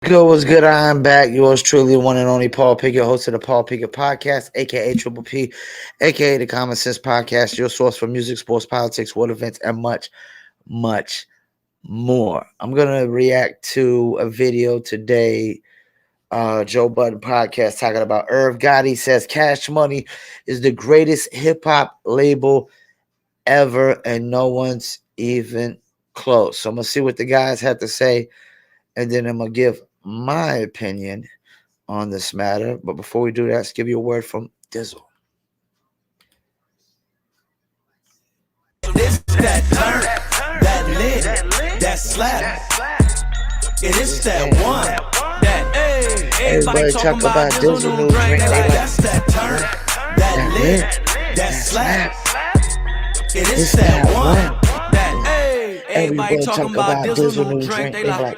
What's good? I'm back. Yours truly, the one and only Paul Pickett, host of the Paul Pickett Podcast, aka Triple P, aka the Common Sense Podcast, your source for music, sports, politics, world events, and much, much more. I'm gonna react to a video today. Joe Budden podcast talking about Irv Gotti says Cash Money is the greatest hip hop label ever, and no one's even close. So I'm gonna see what the guys have to say, and then I'm gonna give my opinion on this matter. But before we do that, let's give you a word from Dizzle. It's that turn, that lit, that slap. It is that one, that everybody talk about Dizzle new drink. That's that turn, that lit, that slap. It is that one, that everybody talking about Dizzle new drink. They like.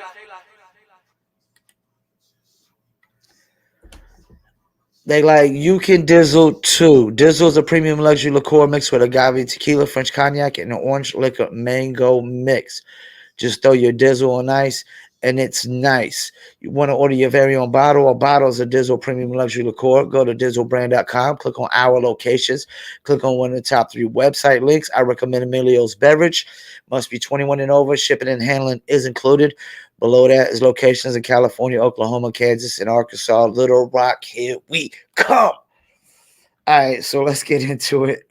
They like, you can Dizzle too. Dizzle is a premium luxury liqueur mixed with agave tequila, French cognac, and an orange liquor mango mix. Just throw your Dizzle on ice, and it's nice. You want to order your very own bottle or bottles of Dizzle premium luxury liqueur, go to dizzlebrand.com, click on our locations, click on one of the top 3 website links. I recommend Emilio's Beverage. Must be 21 and over. Shipping and handling is included. Below that is locations in California, Oklahoma, Kansas, and Arkansas. Little Rock, here we come. All right, so let's get into it.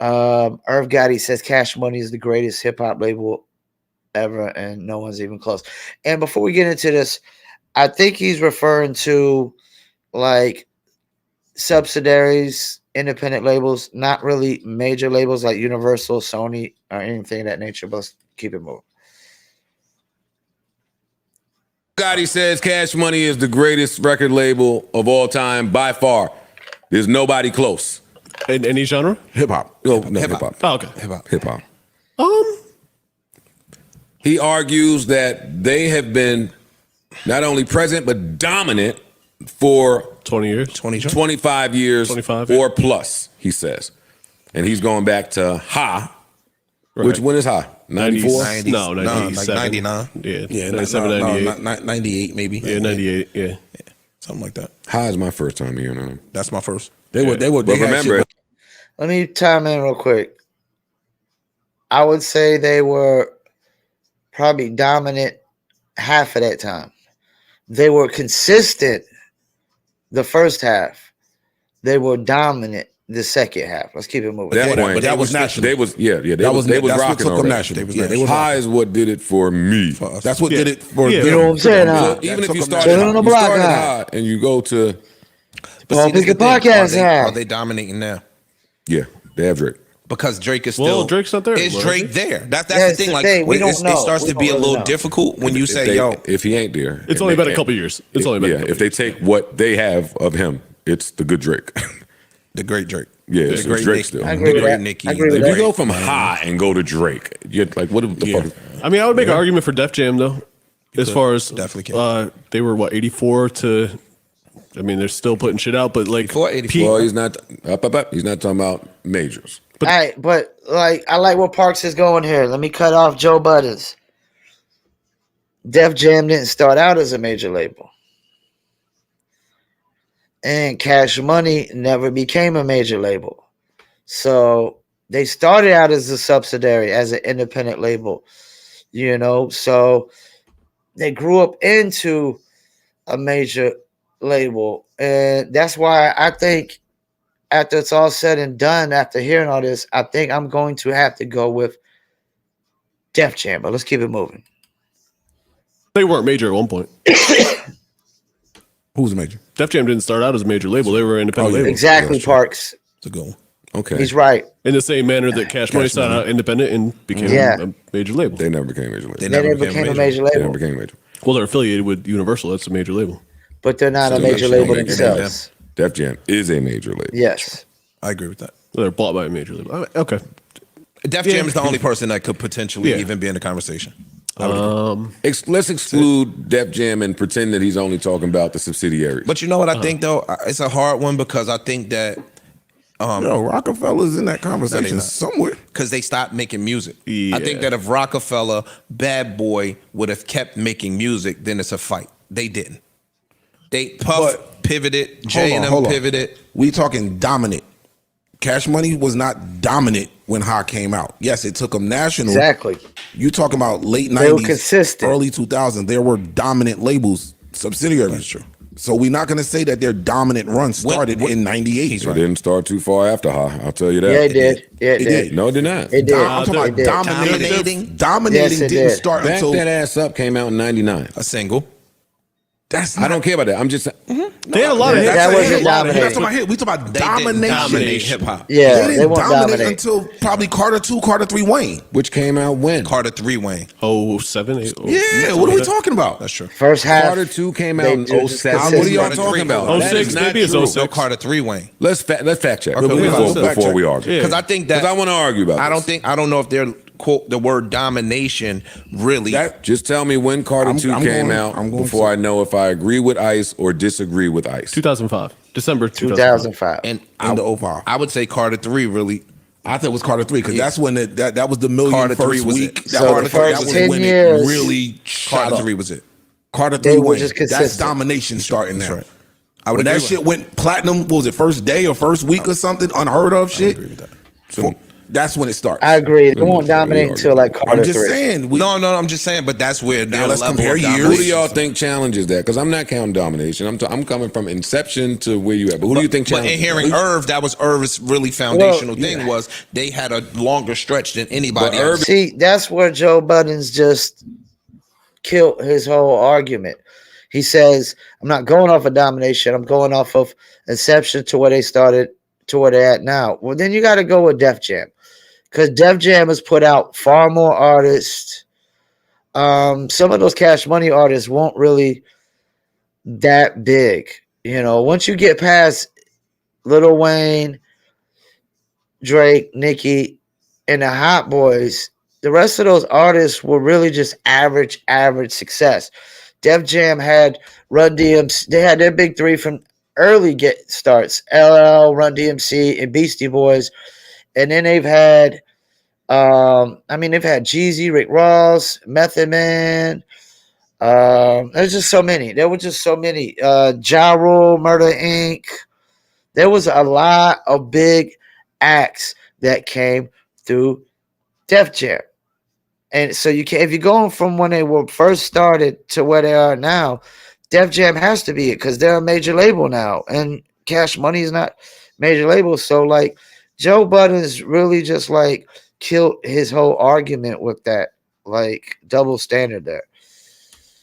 Irv Gotti says Cash Money is the greatest hip-hop label ever, and no one's even close. And before we get into this, I think he's referring to, like, subsidiaries, independent labels, not really major labels like Universal, Sony, or anything of that nature, but let's keep it moving. Gotti says Cash Money is the greatest record label of all time by far. There's nobody close. In any genre? Hip hop. Oh, no, hip hop. Oh, okay. Hip hop. He argues that they have been not only present but dominant for 20 years, 25 years 25, or plus, he says. And he's going back to Ha. Right. Which one is Ha? 94? 90, no, 97. Like 99. Yeah, 97, 98. 98 maybe. Yeah, 98, yeah. Something like that. Ha is my first time hearing them. That's my first. They remember it. Let me chime in real quick. I would say they were probably dominant half of that time. They were consistent the first half. They were dominant the second half. Let's keep it moving. But that was national. They was rocking already. High is what did it for me. That's what did it for you know what I'm saying? So even if you started on the block high and you go to Paul Pickett Podcast, are they dominating now? Yeah, they have Drake. Because Drake is still. Drake's not there. Is Drake there? That's the thing. Like it starts to be a little difficult when you say, if he ain't there, it's only been a couple years. It's only been. If they take what they have of him, it's the good Drake. The great Drake. Yeah, it's Drake still. I agree with that. If you go from High and go to Drake, you're like, what the fuck? I mean, I would make an argument for Def Jam, though. As far as definitely can. They were, 84 to... I mean, they're still putting shit out, but like... 84. Well, he's not... He's not talking about majors. All right, but like, I like where Parks is going here. Let me cut off Joe Buttons. Def Jam didn't start out as a major label. And Cash Money never became a major label. So they started out as a subsidiary, as an independent label, you know. So they grew up into a major label. And that's why I think after it's all said and done, after hearing all this, I think I'm going to have to go with Def Jam. But let's keep it moving. They weren't major at one point. Who's major? Def Jam didn't start out as a major label. They were independent labels. Exactly, Parks. It's a good one. Okay. He's right. In the same manner that Cash Money started out independent and became a major label. They never became a major label. They never became a major label. They never became major. Well, they're affiliated with Universal. That's a major label. But they're not a major label themselves. Def Jam is a major label. Yes. I agree with that. Well, they're bought by a major label. Okay. Def Jam is the only person that could potentially even be in the conversation. Let's exclude Def Jam and pretend that he's only talking about the subsidiaries. But you know what I think, though? It's a hard one because I think that Rockefeller's in that conversation somewhere. Because they stopped making music. Yeah. I think that if Rockefeller, Bad Boy, would have kept making music, then it's a fight. They didn't. Puff pivoted, Jay and them pivoted. We talking dominant. Cash Money was not dominant when Ha came out. Yes, it took them national. Exactly. You talking about late 90s, They were consistent. early 2000s. There were dominant labels, subsidiaries. That's true. So we're not going to say that their dominant run started in 98. It didn't start too far after Ha. I'll tell you that. Yeah, it did. Yeah, it did. No, it did not. It did. I'm talking about dominating. Dominating Yes, didn't start Back until That Ass Up came out in 99. A single. That's not, I don't care about that. I'm just saying. They had a lot of hits. That wasn't dominating. That's about hit. We talking about They didn't domination. dominate hip hop. Yeah, They they didn't weren't dominate dominating. until probably Carter 2, Carter 3 Wayne. Which came out when? Carter 3 Wayne. 07, 8. Yeah, what are we talking about? That's true. First half. Carter 2 came out they in do just 07. consistent. What are y'all Carter talking 3. about? Oh, That 06, is not maybe it's true. 06. No, Carter 3 Wayne. Let's fact check. Okay, Before we will. Fact before check. we argue. Yeah. Because I think that Because I want to argue about I don't know if they're quote the word domination really. Just tell me when Carter 2 came out I'm going before I know if I agree with Ice or disagree with Ice. 2005. December 2005. 2005. and In the 05. I would say Carter 3 really. I thought it was Carter 3 because that's when that was the million Carter 3 first was week. it. That So Carter the 3 first that was 10 when years, it really shot Carter up. 3 was it. Carter They 3 were Wayne. just That's consistent. domination starting That's now. right. I would When that agree shit went platinum, what was it, first day or first week or something? Unheard of shit. agree with that. So that's when it starts. I agree. They won't dominate until like Carter I'm just 3. saying. No, I'm just saying, but that's where Now their let's level compare of years. Who do domination. y'all think challenges that? Because I'm not counting domination. I'm coming from inception to where you at. But who do you think But challenges in hearing that? Irv, that was Irv's really foundational thing was they had a longer stretch than anybody But Irv- else. See, that's where Joe Budden's just killed his whole argument. He says, I'm not going off of domination. I'm going off of inception to where they started to where they're at now. Well, then you got to go with Def Jam. Because Def Jam has put out far more artists. Some of those Cash Money artists weren't really that big. You know, once you get past Lil Wayne, Drake, Nicki, and the Hot Boys, the rest of those artists were really just average success. Def Jam had Run DMC. They had their big three from early get starts. LL, Run DMC, and Beastie Boys. And then they've had, they've had Jeezy, Rick Ross, Method Man. There's just so many. There were just so many. Ja Rule, Murder Inc. There was a lot of big acts that came through Def Jam. And so you can, if you're going from when they were first started to where they are now, Def Jam has to be it because they're a major label now, and Cash Money is not major label. So like Joe Budden's really just like killed his whole argument with that like double standard there.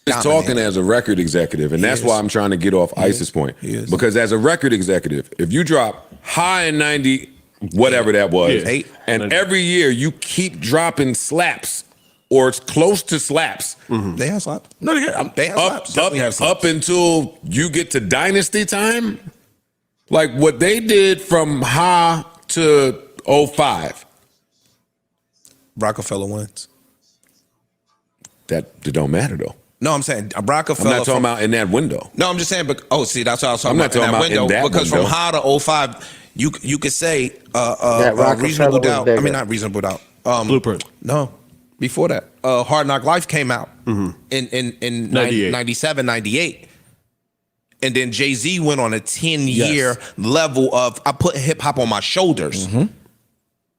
He's talking as a record executive, and that's why I'm trying to get off Ice's point. Because as a record executive, if you drop high in 90, whatever that was, and every year you keep dropping slaps, or it's close to slaps. They have slaps. No, they have slaps. Definitely have slaps. Up until you get to Dynasty time, like what they did from Ha to 05. Rockefeller wins. That don't matter though. No, I'm saying Rockefeller. I'm not talking about in that window. No, I'm just saying. But see, that's what I was talking I'm not about. talking about in that because window. from Ha to 05, you could say Rockefeller reasonable was doubt. bigger. I mean, not reasonable doubt. Blueprint. No, before that, Hard Knock Life came out in 98. 97, 98. And then Jay-Z went on a 10-year level of I put hip hop on my shoulders.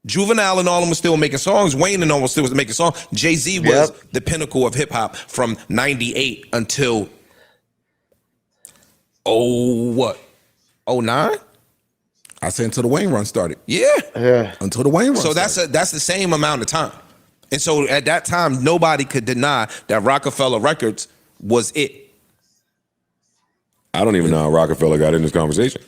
Juvenile and all of them were still making songs. Wayne and all was still making songs. Jay-Z was the pinnacle of hip hop from 98 until 09? I said until the Wayne run started. Yeah. Until the Wayne run So started. that's the same amount of time. And so at that time, nobody could deny that Rockefeller Records was it. I don't even know how Rockefeller got in this conversation.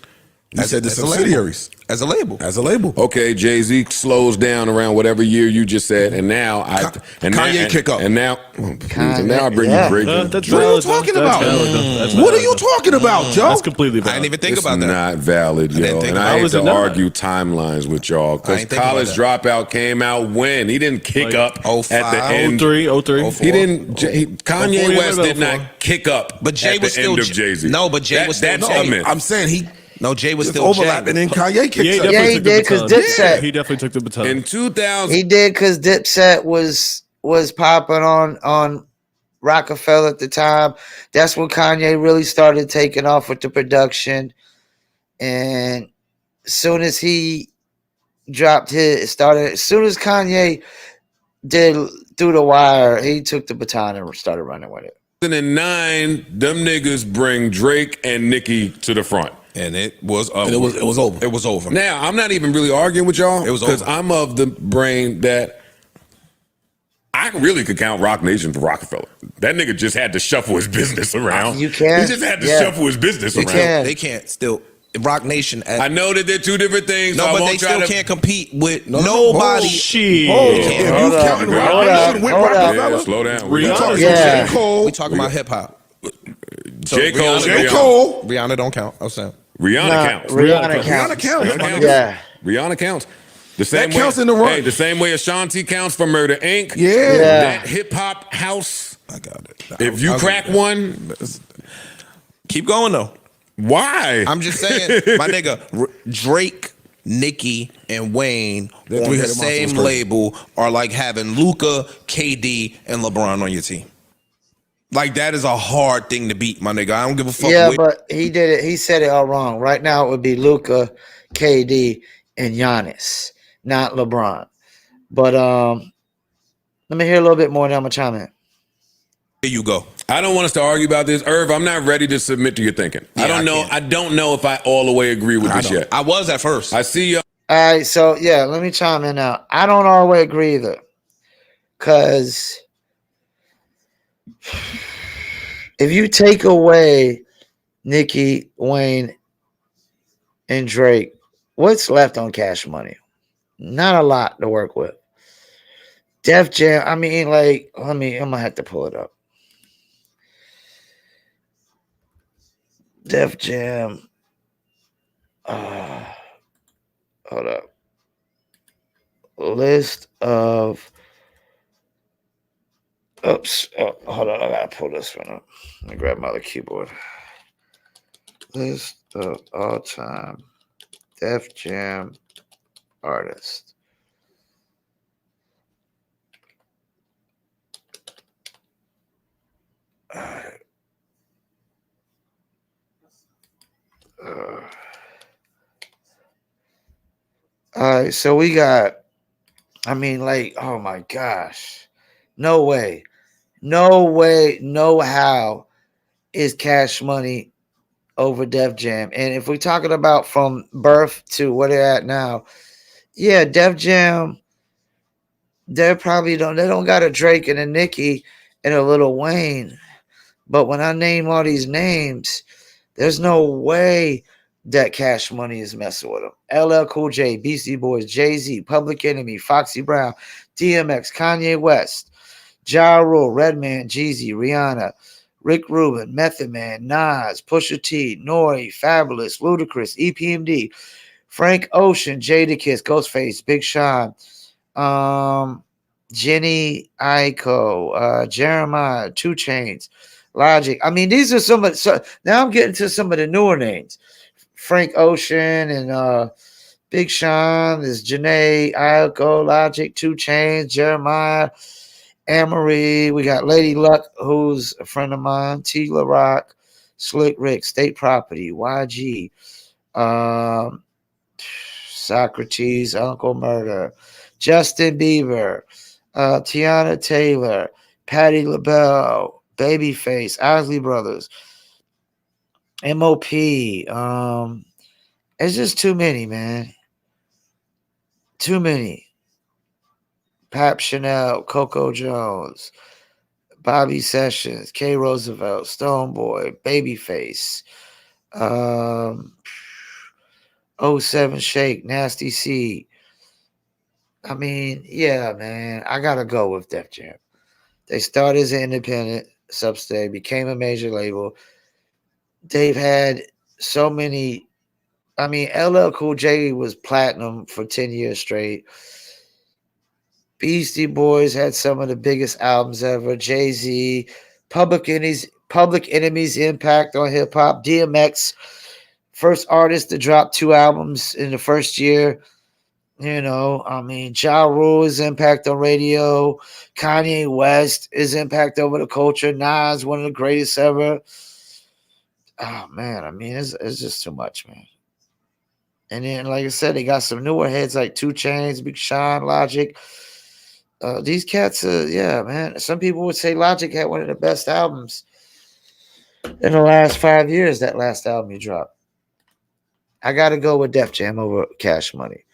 You said the as a label. subsidiaries. As a label. As a label. Okay, Jay-Z slows down around whatever year you just said, and now Kanye kick up. And now, and now I bring you breaking. That's What are you valid. talking That's about? valid. That's What valid. are you talking about, Joe? That's completely valid. I didn't even think It's about that. not valid, didn't yo. think And about I it. hate was to it not? argue timelines with y'all I because ain't think about College Dropout came out when he didn't kick up at 05, the end. 03. He didn't. Kanye 04, West did 04. not kick up. But Jay at was the still end of Jay-Z. No, but Jay was still that's Jay. a myth. I'm saying No, Jay was Just still overlapping, and Kanye kicked Yeah, up. Yeah, he took the did, 'cause baton. Dipset- He definitely took the baton. In 2000, He did because Dipset was popping on Rockefeller at the time. That's when Kanye really started taking off with the production. And as soon as he dropped his started, as soon as Kanye did Through the Wire, he took the baton and started running with it. 2009, them niggas bring Drake and Nicki to the front. And it was over. And it was over. It was over. Now, I'm not even really arguing with y'all. It was because over. I'm of the brain that I really could count Rock Nation for Rockefeller. That nigga just had to shuffle his business around. You can. He just had to Yeah. shuffle his business You around. can. They can't still. Rock Nation. I know that they're two different things. No, so I but won't they try still to- can't compete with nobody. Shit. If can't. you Hold up, counting hold Rock up, Nation with hold up. Rockefeller, Yeah, slow down. Rihanna. talking Yeah. J. Cole. We talking about hip hop. J. Cole. Rihanna- J. Cole. Rihanna don't count. I'm saying. Rihanna Nah, counts. Rihanna Rihanna counts. counts. Rihanna counts. Yeah. Rihanna counts. The same That counts way, in the run. Hey, the same way Ashanti counts for Murder Inc. Yeah. Yeah. That hip hop house. I got it. If you crack one, Keep going though. why? I'm just saying, my nigga, Drake, Nicki, and Wayne on the three-headed monster same was crazy. label are like having Luka, KD, and LeBron on your team. Like that is a hard thing to beat, my nigga. I don't give a fuck. Yeah, but he did it. He said it all wrong. Right now, it would be Luka, KD, and Giannis, not LeBron. But let me hear a little bit more, and then I'm gonna chime in. Here you go. I don't want us to argue about this, Irv. I'm not ready to submit to your thinking. Yeah, I don't know. can't. I don't know if I all the way agree with this yet. I was at first. I see you. All right, so yeah, let me chime in now. I don't all the way agree either, because if you take away Nicki, Wayne, and Drake, what's left on Cash Money? Not a lot to work with. Def Jam, I mean, like, I'm gonna have to pull it up. Def Jam. Hold up. List of. Oops. Oh, hold on. I gotta pull this one up. Let me grab my other keyboard. List of all time Def Jam artists. All right. All right, so we got, I mean, like, oh my gosh. No way, no how is Cash Money over Def Jam. And if we're talking about from birth to where they're at now, yeah, Def Jam, they don't got a Drake and a Nicki and a Lil Wayne. But when I name all these names, there's no way that Cash Money is messing with them. LL Cool J, Beastie Boys, Jay-Z, Public Enemy, Foxy Brown, DMX, Kanye West, Ja Rule, Redman, Jeezy, Rihanna, Rick Rubin, Method Man, Nas, Pusha T, Nori, Fabulous, Ludacris, EPMD, Frank Ocean, Jadakiss, Ghostface, Big Sean, Jenny Aiko, Jeremiah, 2 Chainz, Logic. I mean, these are some of now I'm getting to some of the newer names. Frank Ocean and Big Sean, there's Janae Aiko, Logic, 2 Chainz, Jeremiah, Amory. We got Lady Luck, who's a friend of mine, T. La Rock, Slick Rick, State Property, YG, Socrates, Uncle Murder, Justin Bieber, Tiana Taylor, Patti LaBelle, Babyface, Isley Brothers, MOP. It's just too many, man. Too many. Pap Chanel, Coco Jones, Bobby Sessions, K. Roosevelt, Stonebwoy, Babyface, 07 Shake, Nasty C. I mean, yeah, man, I gotta go with Def Jam. They started as an independent substay, became a major label. They've had so many. I mean, LL Cool J was platinum for 10 years straight. Beastie Boys had some of the biggest albums ever. Jay-Z, Public Enemy's impact on hip hop. DMX, first artist to drop 2 albums in the first year. You know, I mean, Ja Rule's impact on radio, Kanye West, his impact over the culture, Nas, one of the greatest ever. Oh man, I mean, it's just too much, man. And then, like I said, they got some newer heads like 2 Chainz, Big Sean, Logic. These cats, yeah, man. Some people would say Logic had one of the best albums in the last 5 years. That last album he dropped. I got to go with Def Jam over Cash Money.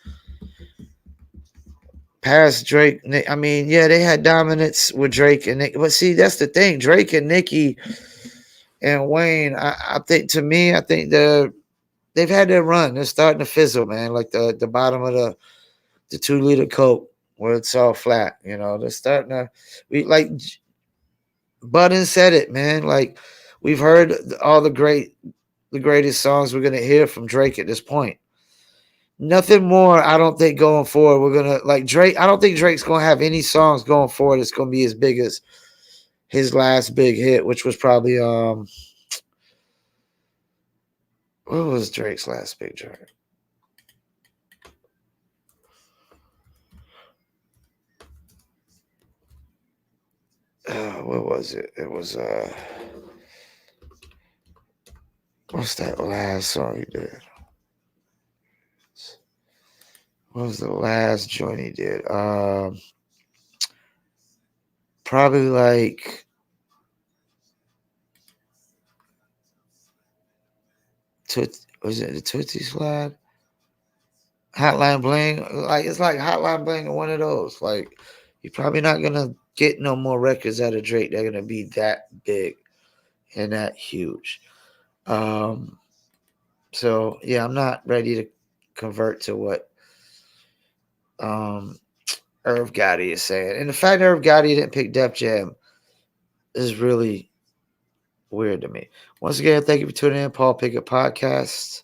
Past Drake, I mean, yeah, they had dominance with Drake and Nicki, but see, that's the thing. Drake and Nicki and Wayne, I think, to me, I think they've had their run. They're starting to fizzle, man. Like the bottom of the 2-liter Coke where it's all flat. You know, they're starting to like Budden said it, man. Like we've heard all the greatest songs we're gonna hear from Drake at this point. Nothing more, I don't think, going forward. We're gonna like Drake. I don't think Drake's gonna have any songs going forward that's gonna be as big as his last big hit, which was probably what was Drake's last big track? What was it? It was what's that last song he did? What was the last joint he did? Probably like was it the Tootsie Slide? Hotline Bling? Like it's like Hotline Bling or one of those. Like you're probably not gonna get no more records out of Drake. They're gonna be that big and that huge. So yeah, I'm not ready to convert to what Irv Gotti is saying. And the fact that Irv Gotti didn't pick Def Jam is really weird to me. Once again, thank you for tuning in, Paul Pickett Podcast.